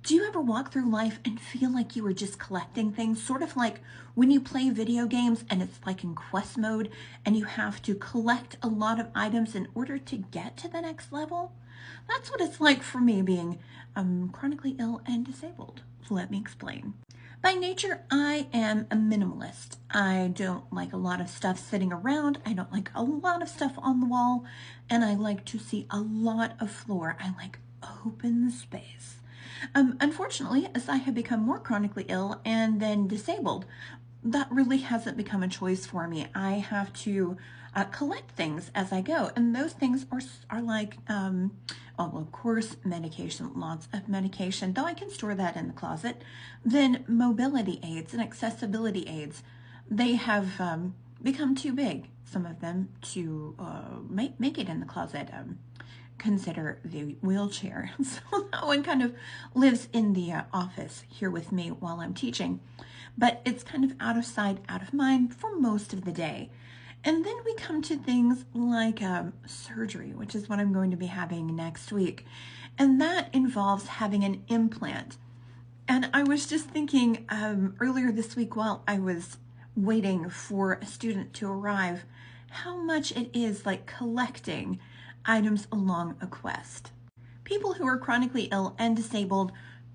Do you ever walk through life and feel like you were just collecting things? Sort of like when you play video games and it's like in quest mode and you have to collect a lot of items in order to get to the next level? That's what it's like for me being chronically ill and disabled. Let me explain. By nature, I am a minimalist. I don't like a lot of stuff sitting around. I don't like a lot of stuff on the wall. And I like to see a lot of floor. I like open space. Unfortunately, as I have become more chronically ill and then disabled, that really hasn't become a choice for me. I have to collect things as I go, and those things are like, well, of course, medication, lots of medication, though I can store that in the closet. Then mobility aids and accessibility aids, they have become too big, some of them, to make it in the closet. Consider the wheelchair. So that one kind of lives in the office here with me while I'm teaching, but it's kind of out of sight, out of mind for most of the day. And then we come to things like surgery, which is what I'm going to be having next week. And that involves having an implant. And I was just thinking earlier this week while I was waiting for a student to arrive, how much it is like collecting items along a quest. People who are chronically ill and disabled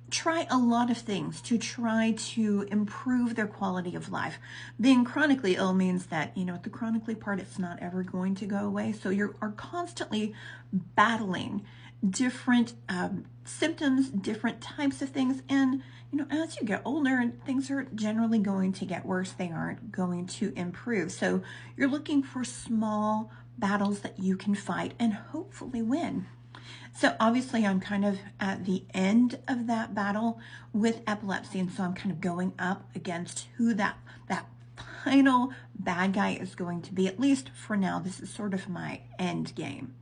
try a lot of things to try to improve their quality of life. Being chronically ill means that, the chronically part, it's not ever going to go away. So you are constantly battling different symptoms, different types of things. And, as you get older, things are generally going to get worse. They aren't going to improve. So you're looking for small battles that you can fight and hopefully win. So obviously I'm kind of at the end of that battle with epilepsy, and so I'm kind of going up against who that final bad guy is going to be. At least for now, this is sort of my end game.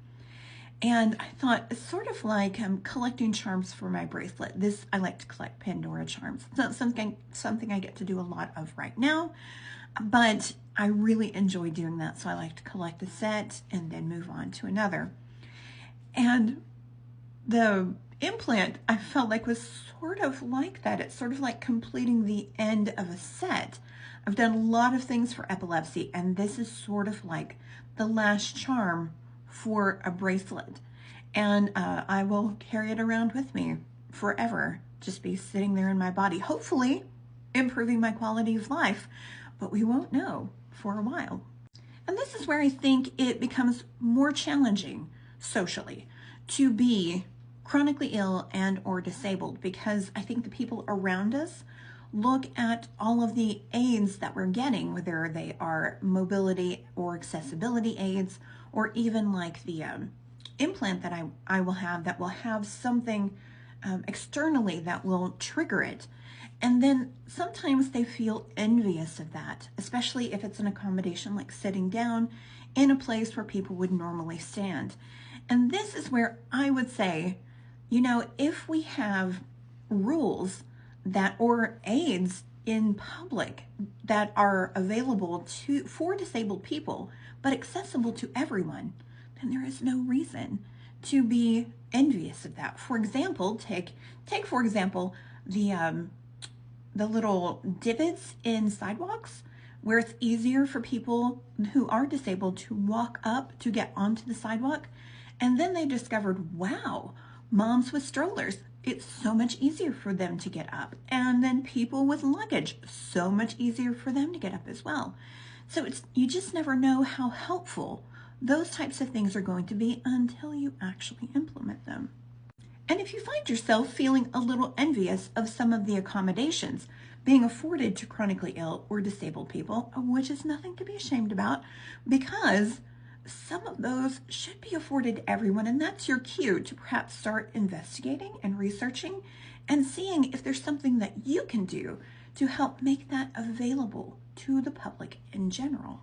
And I thought it's sort of like collecting charms for my bracelet. I like to collect Pandora charms. It's not something I get to do a lot of right now, but I really enjoy doing that. So I like to collect a set and then move on to another. And the implant, I felt like, was sort of like that. It's sort of like completing the end of a set. I've done a lot of things for epilepsy, and this is sort of like the last charm for a bracelet. And I will carry it around with me forever, just be sitting there in my body, hopefully improving my quality of life, but we won't know for a while. And this is where I think it becomes more challenging socially to be chronically ill and or disabled, because I think the people around us look at all of the aids that we're getting, whether they are mobility or accessibility aids, or even like the implant that I will have that will have something externally that will trigger it. And then sometimes they feel envious of that, especially if it's an accommodation like sitting down in a place where people would normally stand. And this is where I would say, if we have rules or aids in public that are available for disabled people, but accessible to everyone, then there is no reason to be envious of that. For example, take for example the little divots in sidewalks where it's easier for people who are disabled to walk up to get onto the sidewalk. And then they discovered, wow, moms with strollers, it's so much easier for them to get up. And then people with luggage, so much easier for them to get up as well. So you just never know how helpful those types of things are going to be until you actually implement them. And if you find yourself feeling a little envious of some of the accommodations being afforded to chronically ill or disabled people, which is nothing to be ashamed about, because some of those should be afforded to everyone, and that's your cue to perhaps start investigating and researching and seeing if there's something that you can do to help make that available to the public in general.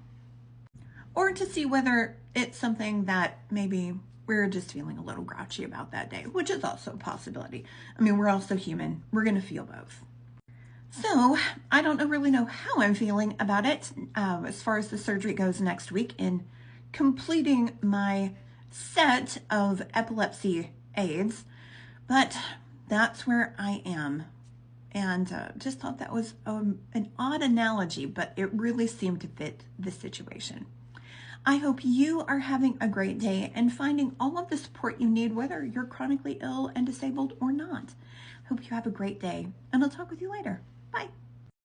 Or to see whether it's something that maybe we're just feeling a little grouchy about that day, which is also a possibility. I mean, we're also human. We're going to feel both. So I don't really know how I'm feeling about it as far as the surgery goes next week in completing my set of epilepsy aids. But That's where I am. And just thought that was an odd analogy, but it really seemed to fit the situation. I hope you are having a great day and finding all of the support you need, whether you're chronically ill and disabled or not. Hope you have a great day, and I'll talk with you later. Bye.